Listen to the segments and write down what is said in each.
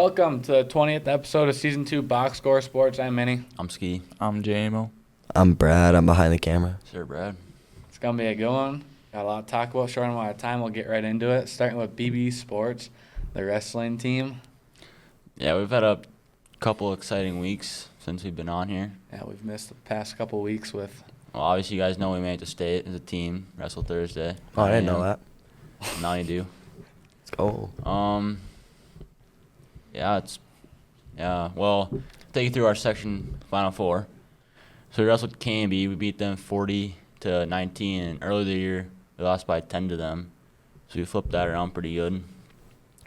Welcome to the 20th episode of Season 2 Box Score Sports. I'm Minnie. I'm Ski. I'm JMO. I'm Brad. I'm behind the camera. Sure, Brad. It's going to be a good one. Got a lot to talk about. Short amount of time. We'll get right into it. Starting with BB Sports, the wrestling team. Yeah, we've had a couple exciting weeks since we've been on here. Yeah, we've missed the past couple weeks with. Well, obviously, you guys know we made it to state as a team, Wrestle Thursday. Oh, I didn't know that. Now you do. Let's go. Well, take you through our section Final Four. So we wrestled K&B. We beat them 40-19, and earlier the year we lost by 10 to them. So we flipped that around pretty good. And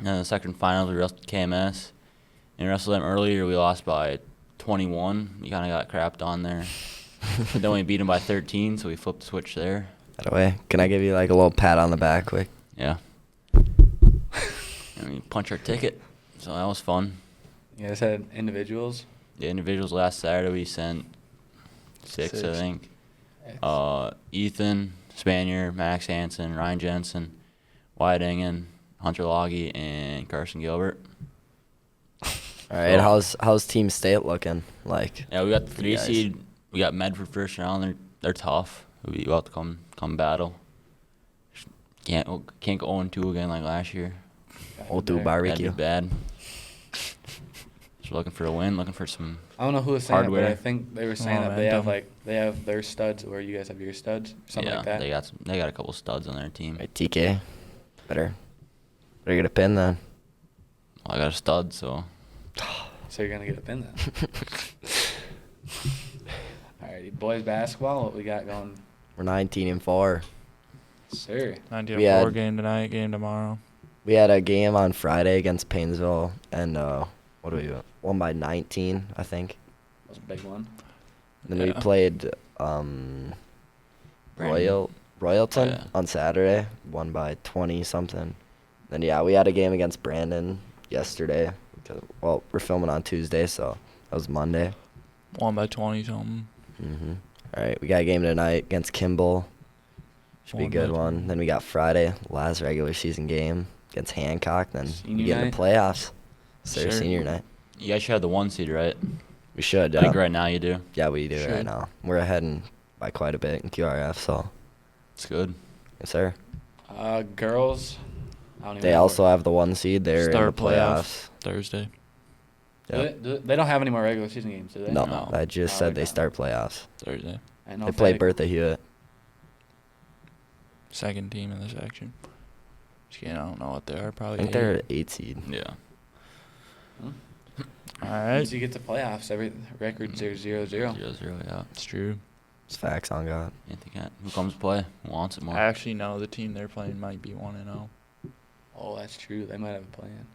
then in the second finals, we wrestled KMS. And we wrestled them earlier. We lost by 21. We kind of got crapped on there. But then we beat them by 13, so we flipped the switch there. By the way, can I give you like a little pat on the back quick? Yeah. And we punched our ticket. So that was fun. You guys had individuals? The individuals last Saturday, we sent six. I think. Ethan Spanier, Max Hansen, Ryan Jensen, Wyatt Engen, Hunter Loggy, and Carson Gilbert. All right, how's Team State looking? Like, Yeah, we got the 3 seed. We got Medford first round. They're tough. We'll have to come battle. Can't go 0-2 again like last year. we'll do That'd barbecue. be bad. Just looking for a win, looking for some. I don't know who was saying it, Hardware. but I think they were saying that they have their studs where you guys have your studs, something like that. they got a couple studs on their team. All right, TK, better get a pin then. Well, I got a stud, so. So you're gonna get a pin then. Alrighty, boys basketball. What we got going? We're 19-4. Sir. 19-4 game tonight, game tomorrow. We had a game on Friday against Painesville, and what do we do? Won by 19, I think. That was a big one. Then we played Royalton on Saturday, won by 20 something. Then we had a game against Brandon yesterday. Well, we're filming on Tuesday, so that was Monday. Won by 20 something. All right, we got a game tonight against Kimball. Should be a Won good by one. 20. Then we got Friday, last regular season game against Hancock. Then we Senior get in night? the playoffs. Sure. Senior night. You guys should have the 1 seed, right? We should. I think right now you do. Yeah, we do Should. right now. We're ahead by quite a bit in QRF, so It's good. yes, sir. Girls. I don't even They know also have the 1 seed. They're in the Start playoffs playoffs. Thursday. Yep. They don't have any more regular season games, do they? No, No. I just Oh, said they they don't. start playoffs. Thursday. I know They play Fennec- Bertha Hewitt. Second team in the section. Just kidding, I don't know what they are. I Probably think 8. they're an 8 seed. Yeah. All Once right. you get to playoffs, every records are 0-0. 0-0, yeah. It's true. It's facts on God. Who comes to play? Who wants it more? I actually know the team they're playing might be 1-0. Oh, that's true. They might have a plan.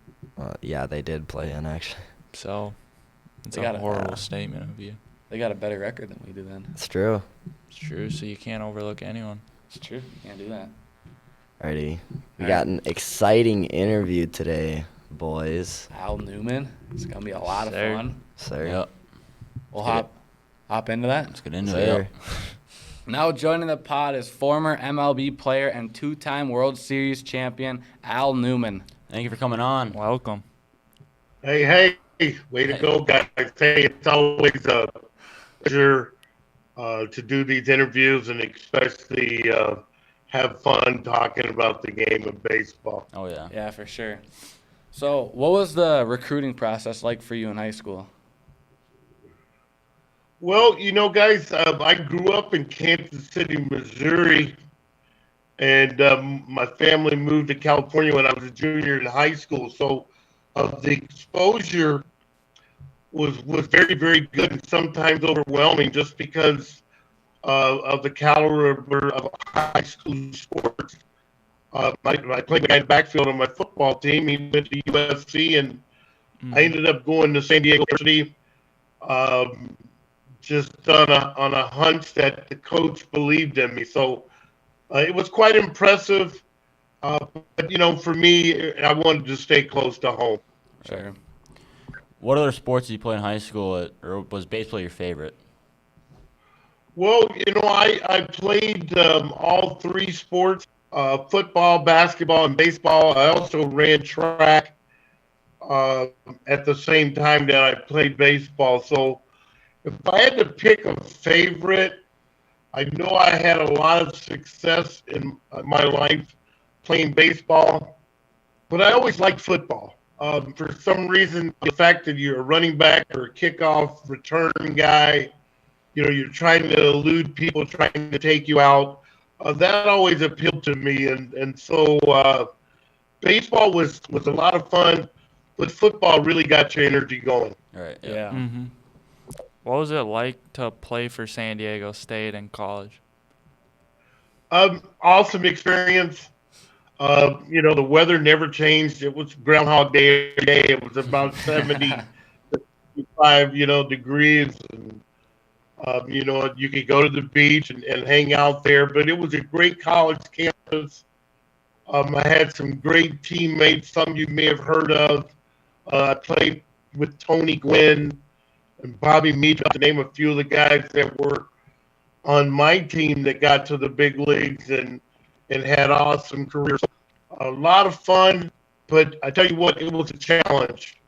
Yeah, they did play in, actually. So it's They a got it. horrible statement of you. They got a better record than we do then. It's true. It's true, so you can't overlook anyone. It's true. You can't do that. Alrighty. We All got right. an exciting interview today, boys. Al Newman. It's going to be a lot of Sir. fun. Sir. Yep. We'll Let's get hop into that. Let's get into Sir. it. Now joining the pod is former MLB player and 2-time World Series champion Al Newman. Thank you for coming on. Welcome. Hey, way to go, guys. Hey, it's always a pleasure to do these interviews and especially have fun talking about the game of baseball. Oh, yeah. Yeah, for sure. So, what was the recruiting process like for you in high school? Well, guys, I grew up in Kansas City, Missouri, and my family moved to California when I was a junior in high school. So the exposure was very, very good and sometimes overwhelming just because of the caliber of high school sports. I played the guy in the backfield on my football team. He went to USC, and I ended up going to San Diego University. Just on a hunch that the coach believed in me. So it was quite impressive. But, for me, I wanted to stay close to home. Sure. What other sports did you play in high school, or was baseball your favorite? Well, I played all 3 sports, football, basketball, and baseball. I also ran track. at the same time that I played baseball. So if I had to pick a favorite, I know I had a lot of success in my life playing baseball, but I always liked football. For some reason, the fact that you're a running back or a kickoff return guy, you're trying to elude people trying to take you out. That always appealed to me, and so baseball was a lot of fun, but football really got your energy going. Right. Yeah. Mm-hmm. What was it like to play for San Diego State in college? Awesome experience. The weather never changed. It was Groundhog Day every day. It was about 75, degrees. And, you could go to the beach and hang out there. But it was a great college campus. I had some great teammates, some you may have heard of. I played with Tony Gwynn and Bobby Meach, to name a few of the guys that were on my team that got to the big leagues and had awesome careers. A lot of fun, but I tell you what, it was a challenge.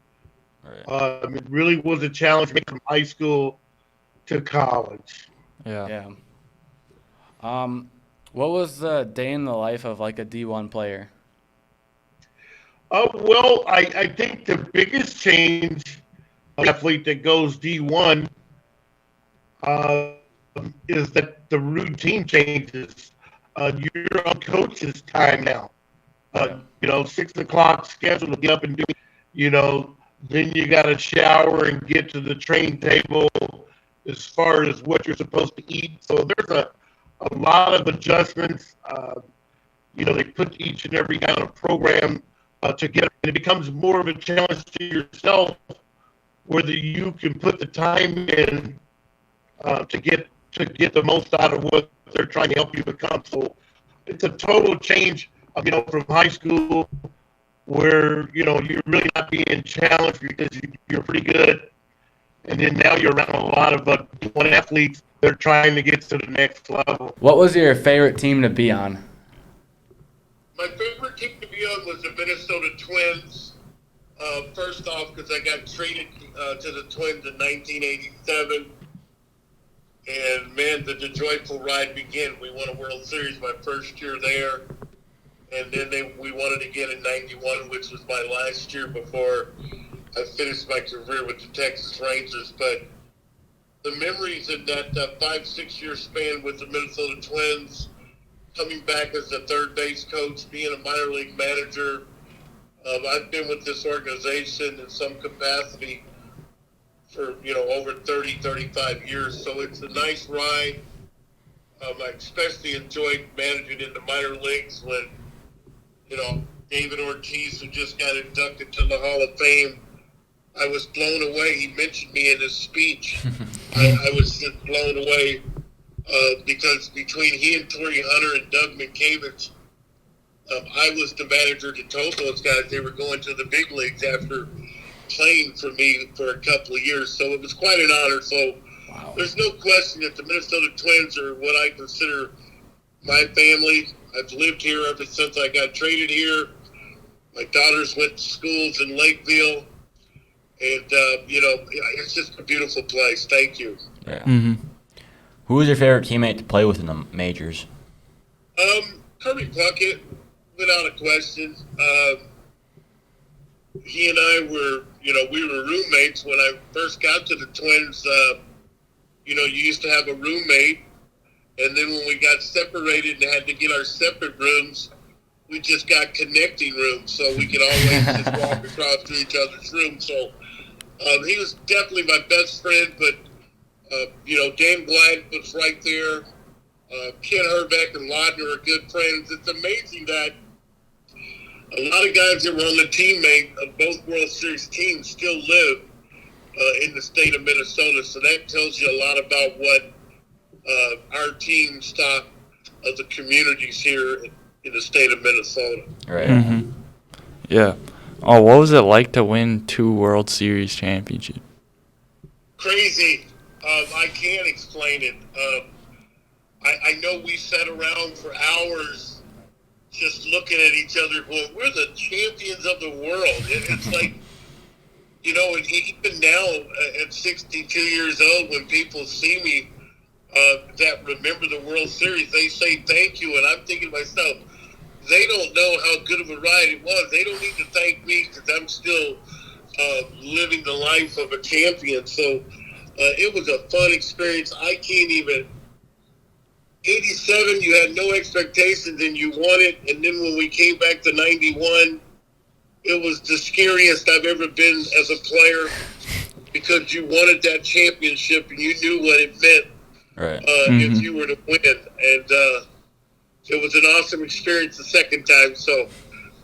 Right. It really was a challenge from high school to college. Yeah. Yeah. What was the day in the life of like a D1 player? Well, I think the biggest change athlete that goes D1 is that the routine changes. You're on coach's time now. 6 o'clock schedule to get up and do, then you got to shower and get to the training table as far as what you're supposed to eat. So there's a lot of adjustments. They put each and every guy on a program to get, and it becomes more of a challenge to yourself whether you can put the time in to get the most out of what they're trying to help you become. So it's a total change, from high school where, you're really not being challenged because you're pretty good. And then now you're around a lot of D1 athletes that are trying to get to the next level. What was your favorite team to be on? My favorite team to be on was the Minnesota Twins. First off, because I got traded to the Twins in 1987. And, man, the joyful ride began. We won a World Series my first year there. And then we won it again in 91, which was my last year before I finished my career with the Texas Rangers. But the memories in that 5-6 year span with the Minnesota Twins, coming back as a third base coach, being a minor league manager, I've been with this organization in some capacity for, over 30, 35 years. So it's a nice ride. I especially enjoyed managing in the minor leagues when, David Ortiz, who just got inducted to the Hall of Fame, I was blown away. He mentioned me in his speech. I was just blown away because between he and Torrey Hunter and Doug Minkiewicz, I was the manager that told those guys they were going to the big leagues after playing for me for a couple of years. So it was quite an honor. So There's no question that the Minnesota Twins are what I consider my family. I've lived here ever since I got traded here. My daughters went to schools in Lakeville. And, it's just a beautiful place. Thank you. Yeah. Mm-hmm. Who was your favorite teammate to play with in the majors? Kirby Puckett, without a question. He and I were, we were roommates when I first got to the Twins. You used to have a roommate. And then when we got separated and had to get our separate rooms, we just got connecting rooms. So we could always just walk across to each other's rooms. So he was definitely my best friend. But, Dan Glide was right there. Ken Herbeck and Laudner are good friends. It's amazing that a lot of guys that were on the teammate of both World Series teams still live in the state of Minnesota. So that tells you a lot about what our teams thought of the communities here in the state of Minnesota. Right. Mm-hmm. Yeah. Oh, what was it like to win 2 World Series championships? Crazy. I can't explain it. I know we sat around for hours just looking at each other going, we're the champions of the world. It's like And even now at 62 years old, when people see me that remember the World Series, they say thank you, and I'm thinking to myself, they don't know how good of a ride it was. They don't need to thank me because I'm still living the life of a champion. So it was a fun experience. I can't even. 87, you had no expectations and you won it. And then when we came back to 91, it was the scariest I've ever been as a player because you wanted that championship and you knew what it meant if you were to win. And it was an awesome experience the second time. So,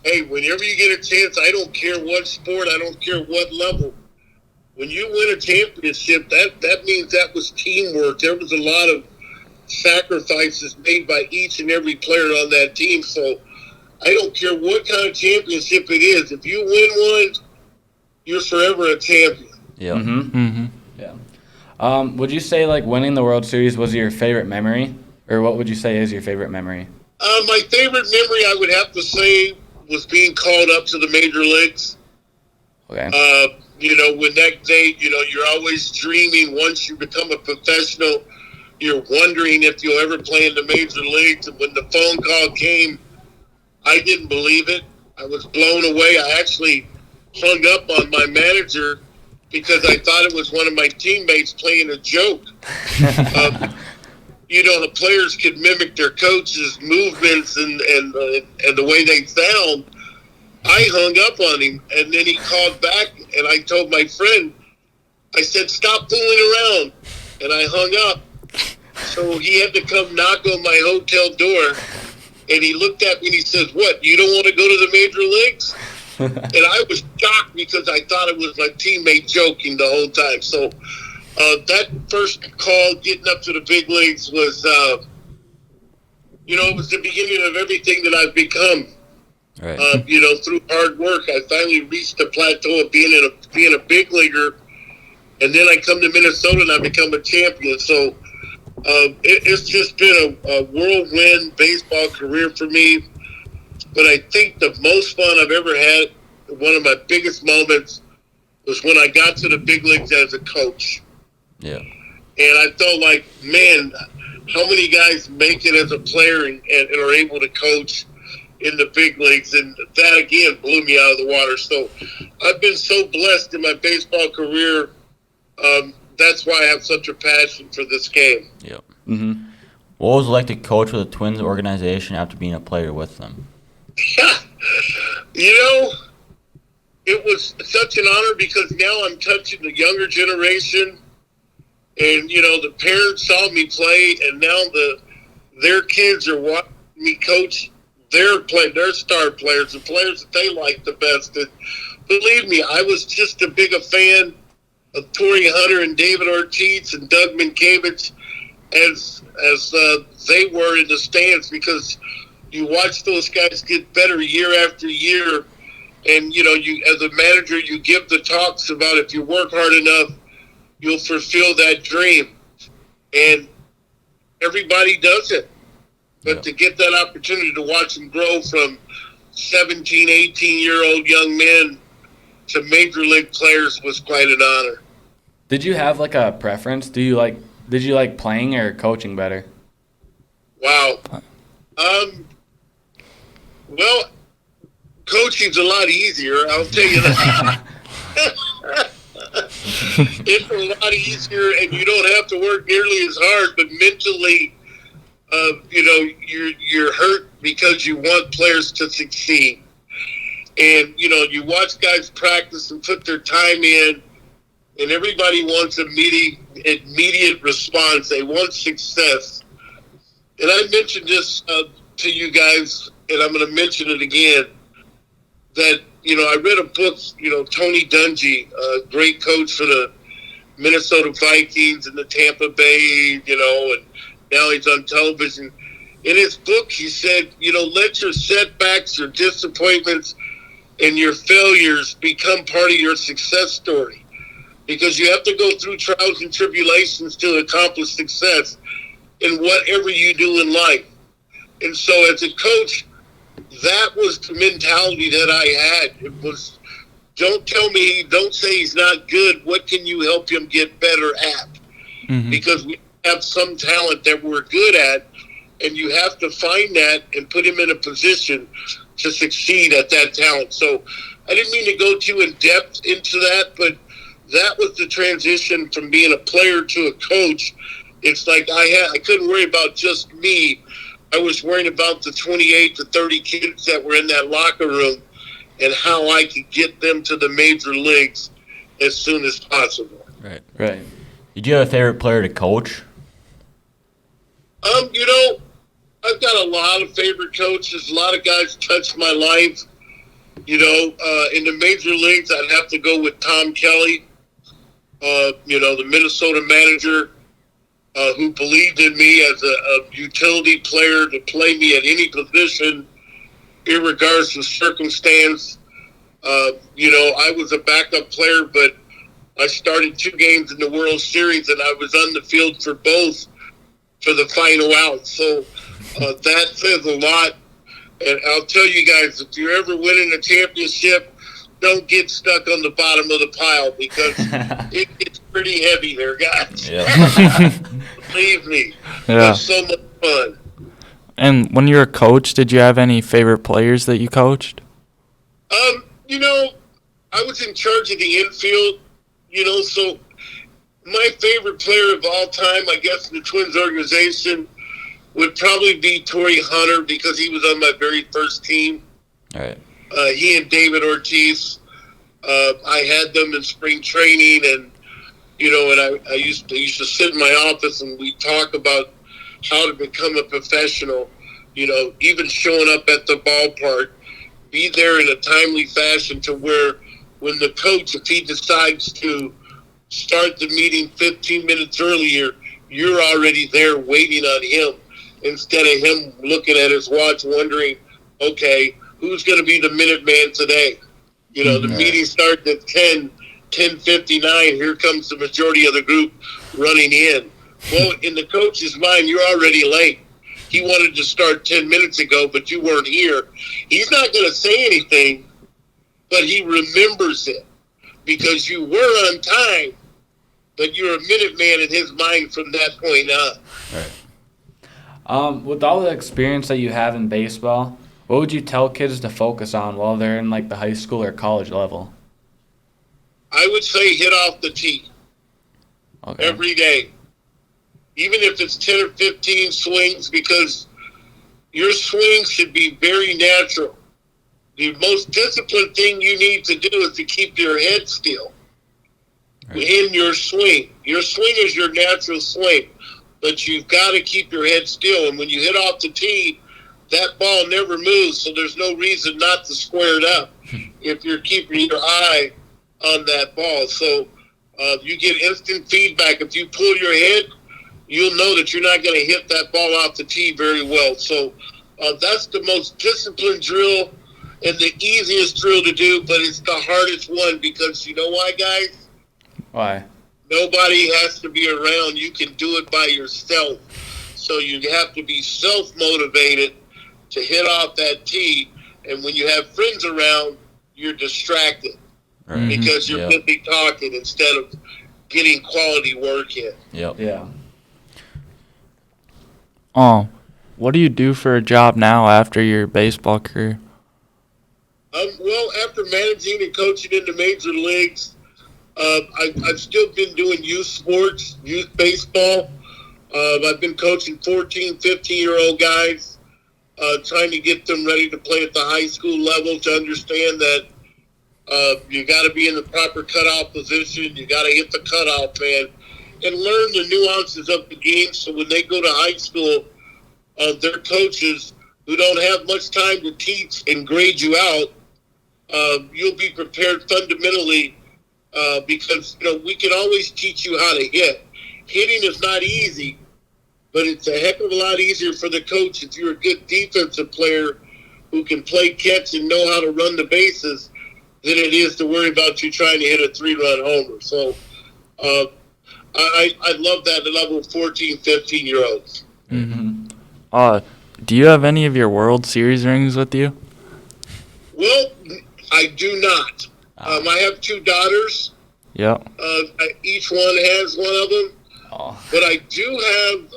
hey, whenever you get a chance, I don't care what sport, I don't care what level. When you win a championship, that means that was teamwork. There was a lot of sacrifices made by each and every player on that team. So I don't care what kind of championship it is. If you win one, you're forever a champion. Yeah. Yeah. Would you say like winning the World Series was your favorite memory, or what would you say is your favorite memory? My favorite memory, I would have to say, was being called up to the major leagues. Okay. When that day, you're always dreaming. Once you become a professional, you're wondering if you'll ever play in the major leagues. And when the phone call came, I didn't believe it. I was blown away. I actually hung up on my manager because I thought it was one of my teammates playing a joke. The players could mimic their coach's movements and the way they sound. I hung up on him, and then he called back, and I told my friend, I said, stop fooling around, and I hung up. So he had to come knock on my hotel door, and he looked at me and he says, what, you don't want to go to the major leagues? And I was shocked because I thought it was my teammate joking the whole time. So that first call getting up to the big leagues was, it was the beginning of everything that I've become. Right. Through hard work, I finally reached the plateau of being a big leaguer, and then I come to Minnesota and I become a champion. So it's just been a whirlwind baseball career for me. But I think the most fun I've ever had, one of my biggest moments, was when I got to the big leagues as a coach. Yeah. And I felt like, man, how many guys make it as a player and are able to coach in the big leagues? And that, again, blew me out of the water. So I've been so blessed in my baseball career. That's why I have such a passion for this game. Yep. Mm-hmm. What was it like to coach for the Twins organization after being a player with them? It was such an honor because now I'm touching the younger generation. And, the parents saw me play, and now their kids are watching me coach their star players, the players that they like the best. And believe me, I was just as big a fan of Torrey Hunter and David Ortiz and Doug Minkiewicz as they were in the stands, because you watch those guys get better year after year. And, you as a manager, you give the talks about if you work hard enough, you'll fulfill that dream. And everybody does it. But to get that opportunity to watch them grow from 17, 18-year-old young men to major league players was quite an honor. Did you have like a preference? Did you like playing or coaching better? Wow. Well, coaching's a lot easier, I'll tell you that. It's a lot easier, and you don't have to work nearly as hard, but mentally, you're hurt because you want players to succeed. And, you watch guys practice and put their time in, and everybody wants immediate response. They want success. And I mentioned this to you guys, and I'm going to mention it again, that, I read a book, Tony Dungy, a great coach for the Minnesota Vikings and the Tampa Bay, and now he's on television. In his book, he said, let your setbacks, your disappointments, and your failures become part of your success story. Because you have to go through trials and tribulations to accomplish success in whatever you do in life. And so as a coach, that was the mentality that I had. It was don't say he's not good. What can you help him get better at? Mm-hmm. Because we have some talent that we're good at, and you have to find that and put him in a position to succeed at that talent. So I didn't mean to go too in depth into that, but that was the transition from being a player to a coach. It's like I couldn't worry about just me. I was worrying about the 28 to 30 kids that were in that locker room and how I could get them to the major leagues as soon as possible. Right. Right. Did you have a favorite player to coach? I've got a lot of favorite coaches. A lot of guys touched my life. In the major leagues, I'd have to go with Tom Kelly, the Minnesota manager, who believed in me as a utility player to play me at any position, irregardless of circumstance. I was a backup player, but I started 2 games in the World Series, and I was on the field for both for the final out. So that says a lot. And I'll tell you guys, if you're ever winning a championship, don't get stuck on the bottom of the pile because it gets pretty heavy there, guys. Yeah. Believe me. Yeah. It's so much fun. And when you were a coach, did you have any favorite players that you coached? I was in charge of the infield, so my favorite player of all time, I guess, in the Twins organization would probably be Torrey Hunter because he was on my very first team. All right. He and David Ortiz. I had them in spring training, and I used to sit in my office and we talk about how to become a professional. Even showing up at the ballpark, be there in a timely fashion to where when the coach, if he decides to start the meeting 15 minutes earlier, you're already there waiting on him instead of him looking at his watch wondering, okay, who's going to be the Minuteman today? The meeting starts at 10:59. Here comes the majority of the group running in. Well, in the coach's mind, you're already late. He wanted to start 10 minutes ago, but you weren't here. He's not going to say anything, but he remembers it because you were on time, but you're a Minuteman in his mind from that point on. Right. With all the experience that you have in baseball, what would you tell kids to focus on while they're in like the high school or college level? I would say hit off the tee every day. Even if it's 10 or 15 swings, because your swing should be very natural. The most disciplined thing you need to do is to keep your head still in your swing. Your swing is your natural swing, but you've got to keep your head still. And when you hit off the tee, that ball never moves, so there's no reason not to square it up if you're keeping your eye on that ball. So you get instant feedback. If you pull your head, you'll know that you're not going to hit that ball off the tee very well. So that's the most disciplined drill and the easiest drill to do, but it's the hardest one because you know why, guys? Why? Nobody has to be around. You can do it by yourself. So you have to be self-motivated to hit off that tee. And when you have friends around, you're distracted because you're busy talking instead of getting quality work in. Yep. Yeah. What do you do for a job now after your baseball career? Well, after managing and coaching in the major leagues, I've still been doing youth sports, youth baseball. I've been coaching 14, 15-year-old guys, trying to get them ready to play at the high school level to understand that you got to be in the proper cutoff position. You got to hit the cutoff, man, and learn the nuances of the game so when they go to high school, their coaches who don't have much time to teach and grade you out, you'll be prepared fundamentally because we can always teach you how to hit. Hitting is not easy, but it's a heck of a lot easier for the coach if you're a good defensive player who can play catch and know how to run the bases than it is to worry about you trying to hit a 3-run homer. So I love that level of 14, 15-year-olds. Do you have any of your World Series rings with you? Well, I do not. I have 2 daughters. Yep. Each one has one of them. Oh. But I do have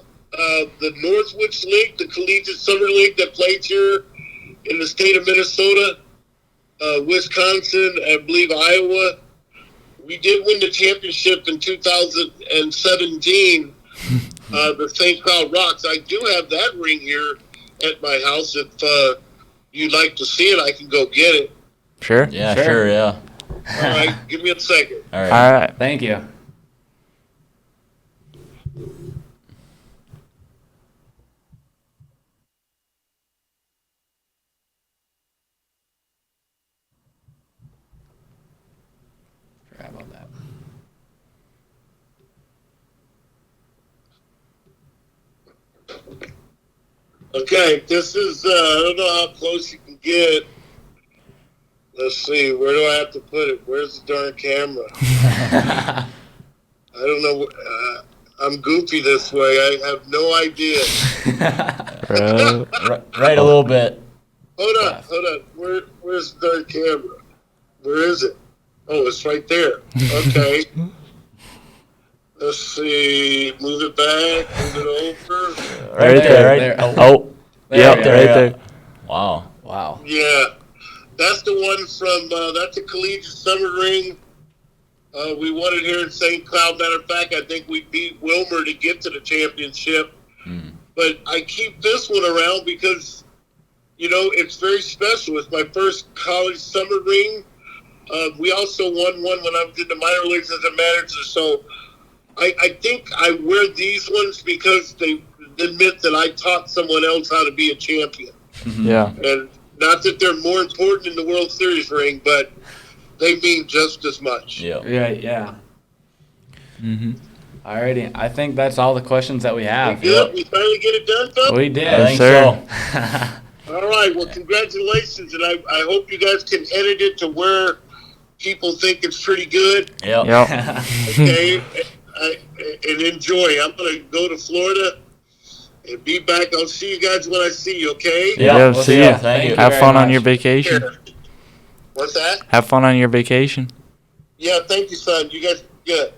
the Northwoods League, the Collegiate Summer League that plays here in the state of Minnesota, Wisconsin, I believe Iowa. We did win the championship in 2017, the St. Cloud Rocks. I do have that ring here at my house. If you'd like to see it, I can go get it. Sure. Yeah, Sure. sure, yeah. All right, give me a second. All right. All right. Thank you. Forgot about that. Okay, this is, I don't know how close you can get. Let's see, where do I have to put it? Where's the darn camera? I don't know. I'm goofy this way. I have no idea. Right a little bit. Hold on. Where's the darn camera? Where is it? Oh, it's right there. Okay. Let's see. Move it back. Move it over. Right there. There. Oh. There Yep. we go. Right there. Wow. Wow. Yeah. That's the one from, that's a Collegiate Summer Ring. We won it here in St. Cloud. Matter of fact, I think we beat Wilmer to get to the championship. But I keep this one around because, it's very special. It's my first college summer ring. We also won one when I was in the minor leagues as a manager. So I think I wear these ones because they admit that I taught someone else how to be a champion. Yeah. And not that they're more important in the World Series ring, but they mean just as much. Yeah. Yeah. Mhm. Alrighty. I think that's all the questions that we have. Good. We finally get it done, folks? We did. I think sir. so. All right. Well, congratulations. And I hope you guys can edit it to where people think it's pretty good. Yep. Yep. Okay. And enjoy. I'm going to go to Florida and be back. I'll see you guys when I see you, okay? Yeah, we'll see ya. ya. Thank you. Have very fun on much. your vacation. Sure. What's that? Have fun on your vacation. Yeah, thank you, son. You guys good.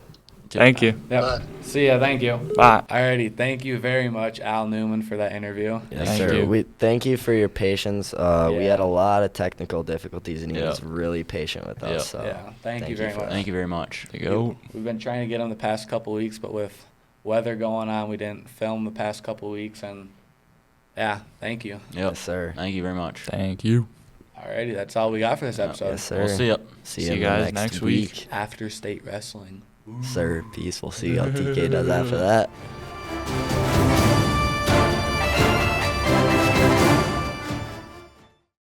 Thank you. Yep. See ya. Thank you. Bye. Alrighty. Thank you very much, Al Newman, for that interview. Yes, Thank sir. you. We thank you for your patience. We Yeah. had a lot of technical difficulties, and he Yeah. was really patient with us. Yeah. So Yeah. Thank you very for much. that. Thank you very much. There you go. We've been trying to get him the past couple weeks, but with weather going on, we didn't film the past couple weeks. And yeah, thank you. Yep. Yes, sir. Thank you very much. Thank you. Alrighty, that's all we got for this episode. Yes, sir. We'll see ya. See See you you in the guys next week. After state wrestling. Sir, peace. We'll see how TK does after that.